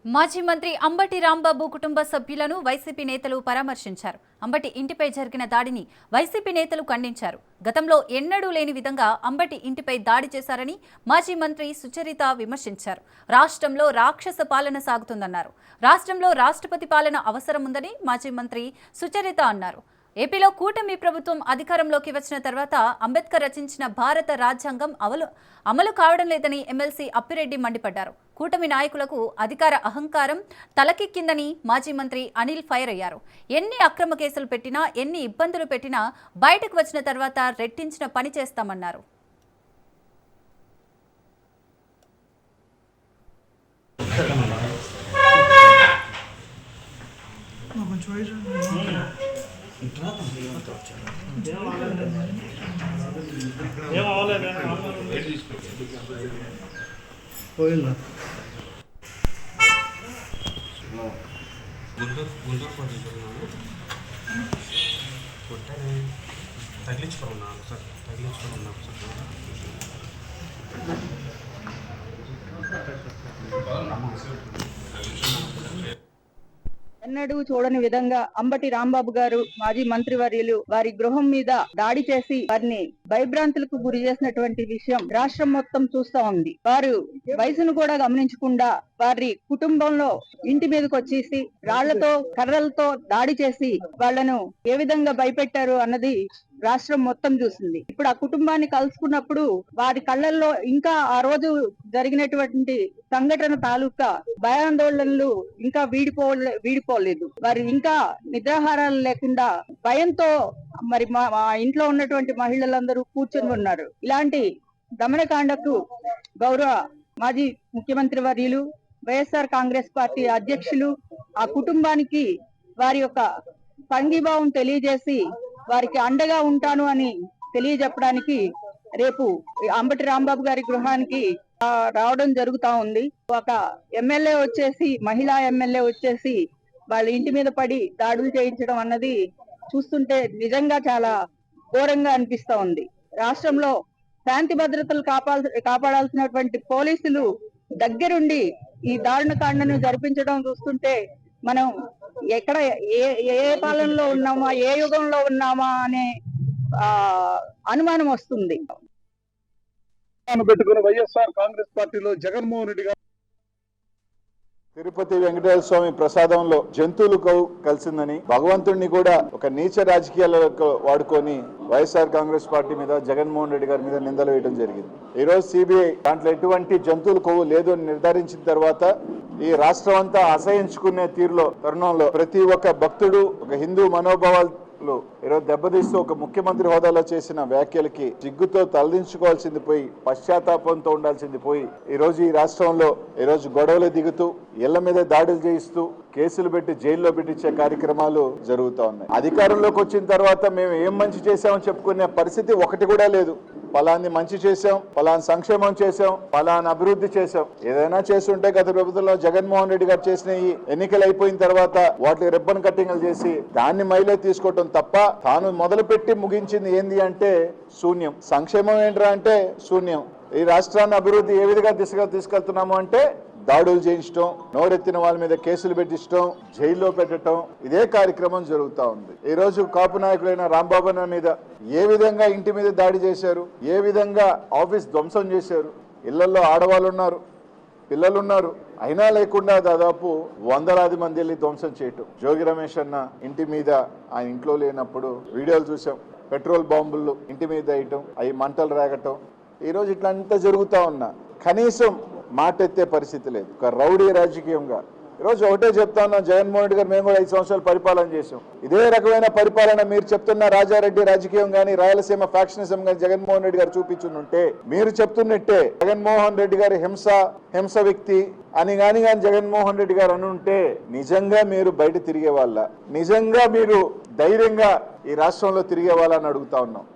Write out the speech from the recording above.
మాజీ మంత్రి అంబటి రాంబాబు కుటుంబ సభ్యులను వైసీపీ నేతలు పరామర్శించారు. అంబటి ఇంటిపై జరిగిన దాడిని వైసీపీ నేతలు ఖండించారు. గతంలో ఎన్నడూ లేని విధంగా అంబటి ఇంటిపై దాడి చేశారని మాజీ మంత్రి సుచరిత విమర్శించారు. రాష్ట్రంలో రాక్షస పాలన సాగుతుందన్నారు. రాష్ట్రంలో రాష్ట్రపతి పాలన అవసరం ఉందని మాజీ మంత్రి సుచరిత అన్నారు. ఏపీలో కూటమి ప్రభుత్వం అధికారంలోకి వచ్చిన తర్వాత అంబేద్కర్ రచించిన భారత రాజ్యాంగం అమలు కావడం లేదని ఎమ్మెల్సీ అప్పిరెడ్డి మండిపడ్డారు. కూటమి నాయకులకు అధికార అహంకారం తలకెక్కిందని మాజీ మంత్రి అనిల్ ఫైర్ అయ్యారు. ఎన్ని అక్రమ కేసులు పెట్టినా, ఎన్ని ఇబ్బందులు పెట్టినా బయటకు వచ్చిన తర్వాత రెట్టించిన పని చేస్తామన్నారు. ఎన్నడూ చూడని విధంగా అంబటి రాంబాబు గారు మాజీ మంత్రివర్యులు వారి గృహం మీద దాడి చేసి వారిని భయభ్రాంతులకు గురి చేసినటువంటి విషయం రాష్ట్రం మొత్తం చూస్తా ఉంది. వారు వయసును కూడా గమనించకుండా వారి కుటుంబంలో ఇంటి మీదకి వచ్చేసి రాళ్లతో కర్రలతో దాడి చేసి వాళ్లను ఏ విధంగా భయపెట్టారు అన్నది రాష్ట్రం మొత్తం చూసింది. ఇప్పుడు ఆ కుటుంబాన్ని కలుసుకున్నప్పుడు వారి కళ్ళల్లో ఇంకా ఆ రోజు జరిగినటువంటి సంఘటన తాలూకా భయాందోళనలు ఇంకా వీడిపోలేదు. వారు ఇంకా నిద్రాహారాలు లేకుండా భయంతో మరి మా ఇంట్లో ఉన్నటువంటి మహిళలందరూ కూర్చొని ఉన్నారు. ఇలాంటి దమనకాండకు గౌరవ మాజీ ముఖ్యమంత్రి వర్యులు, వైఎస్ఆర్ కాంగ్రెస్ పార్టీ అధ్యక్షులు ఆ కుటుంబానికి వారి యొక్క సంఘీభావం తెలియజేసి వారికి అండగా ఉంటాను అని తెలియజెప్పడానికి రేపు అంబటి రాంబాబు గారి గృహానికి రావడం జరుగుతా ఉంది. ఒక ఎమ్మెల్యే వచ్చేసి, మహిళా ఎమ్మెల్యే వచ్చేసి వాళ్ళ ఇంటి మీద పడి దాడులు చేయించడం అన్నది చూస్తుంటే నిజంగా చాలా ఘోరంగా అనిపిస్తా ఉంది. రాష్ట్రంలో శాంతి భద్రతలు కాపాడాల్సినటువంటి పోలీసులు దగ్గరుండి ఈ దారుణకాండను జరిపించడం చూస్తుంటే మనం ఎక్కడ ఏ పాలనలో ఉన్నామా, ఏ యుగంలో ఉన్నామా అనే అనుమానం వస్తుంది. పెట్టుకున్న వైఎస్ఆర్ కాంగ్రెస్ పార్టీలో జగన్మోహన్ రెడ్డి గారు తిరుపతి వెంకటేశ్వర స్వామి ప్రసాదంలో జంతువులు కలిసిందని భగవంతుడిని కూడా ఒక నీచ రాజకీయాలకు వాడుకొని వైఎస్ఆర్ కాంగ్రెస్ పార్టీ మీద, జగన్మోహన్ రెడ్డి గారి మీద నిందలు వేయడం జరిగింది. ఈ రోజు సిబిఐ దాంట్లో ఎటువంటి జంతువుల కొవ్వు లేదు అని నిర్ధారించిన తర్వాత ఈ రాష్ట్రం అంతా అసహించుకునే తరుణంలో ప్రతి ఒక్క భక్తుడు ఒక హిందూ మనోభావాలు ఈరోజు దెబ్బతీస్తూ ఒక ముఖ్యమంత్రి హోదాలో చేసిన వ్యాఖ్యలకి సిగ్గుతో తలదించుకోవాల్సింది పోయి, పశ్చాత్తాపంతో ఉండాల్సింది పోయి ఈ రోజు ఈ రాష్ట్రంలో ఈ రోజు గొడవలు దిగుతూ ఇళ్ల మీద దాడులు చేయిస్తూ కేసులు పెట్టి జైల్లో పెట్టించే కార్యక్రమాలు జరుగుతూ ఉన్నాయి. అధికారంలోకి వచ్చిన తర్వాత మేము ఏం మంచి చేశామని చెప్పుకునే పరిస్థితి ఒకటి కూడా లేదు. పలాన్ని మంచి చేశాం, పలాని సంక్షేమం చేశాం, పలాని అభివృద్ధి చేశాం. ఏదైనా చేస్తుంటే గత ప్రభుత్వంలో జగన్మోహన్ రెడ్డి గారు చేసిన ఈ ఎన్నికలు అయిపోయిన తర్వాత వాటికి రిబ్బన్ కట్టింగ్లు చేసి దాన్ని మైలే తీసుకోవటం తప్ప తాను మొదలుపెట్టి ముగించింది ఏంది అంటే శూన్యం. సంక్షేమం ఏంట్రా అంటే శూన్యం. ఈ రాష్ట్రాన్ని అభివృద్ధి ఏ విధంగా దిశగా తీసుకెళ్తున్నాము అంటే దాడులు చేయించడం, నోరెత్తిన వాళ్ళ మీద కేసులు పెట్టించడం, జైల్లో పెట్టడం, ఇదే కార్యక్రమం జరుగుతూ ఉంది. ఈ రోజు కాపు నాయకులైన రాంబాబు మీద ఏ విధంగా ఇంటి మీద దాడి చేశారు, ఏ విధంగా ఆఫీస్ ధ్వంసం చేశారు. ఇళ్లలో ఆడవాళ్ళు ఉన్నారు, పిల్లలున్నారు, అయినా లేకుండా దాదాపు వందలాది మంది వెళ్ళి ధ్వంసం చేయటం. జోగి రమేష్ అన్న ఇంటి మీద ఆయన ఇంట్లో లేనప్పుడు వీడియోలు చూసాం. పెట్రోల్ బాంబులు ఇంటి మీద వేయటం, అవి మంటలు రేగటం. ఈరోజు ఇట్లంతా జరుగుతూ ఉన్నా కనీసం మాట ఎత్తే పరిస్థితి లేదు. ఒక రౌడీ రాజకీయంగా ఈరోజు ఒకటే చెప్తా ఉన్నాం, జగన్మోహన్ రెడ్డి గారు మేము కూడా 5 సంవత్సరాలు పరిపాలన చేసాం. ఇదే రకమైన పరిపాలన మీరు చెప్తున్న రాజారెడ్డి రాజకీయం కానీ, రాయలసీమ ఫ్యాక్షనిజం కానీ జగన్మోహన్ రెడ్డి గారు చూపించుంటే, మీరు చెప్తున్నట్టే జగన్మోహన్ రెడ్డి గారి హింస వ్యక్తి అని కానీ జగన్మోహన్ రెడ్డి గారు అనుంటే నిజంగా మీరు బయట తిరిగే వాళ్ళ, నిజంగా మీరు ధైర్యంగా ఈ రాష్ట్రంలో తిరిగే వాళ్ళని అడుగుతా ఉన్నాం.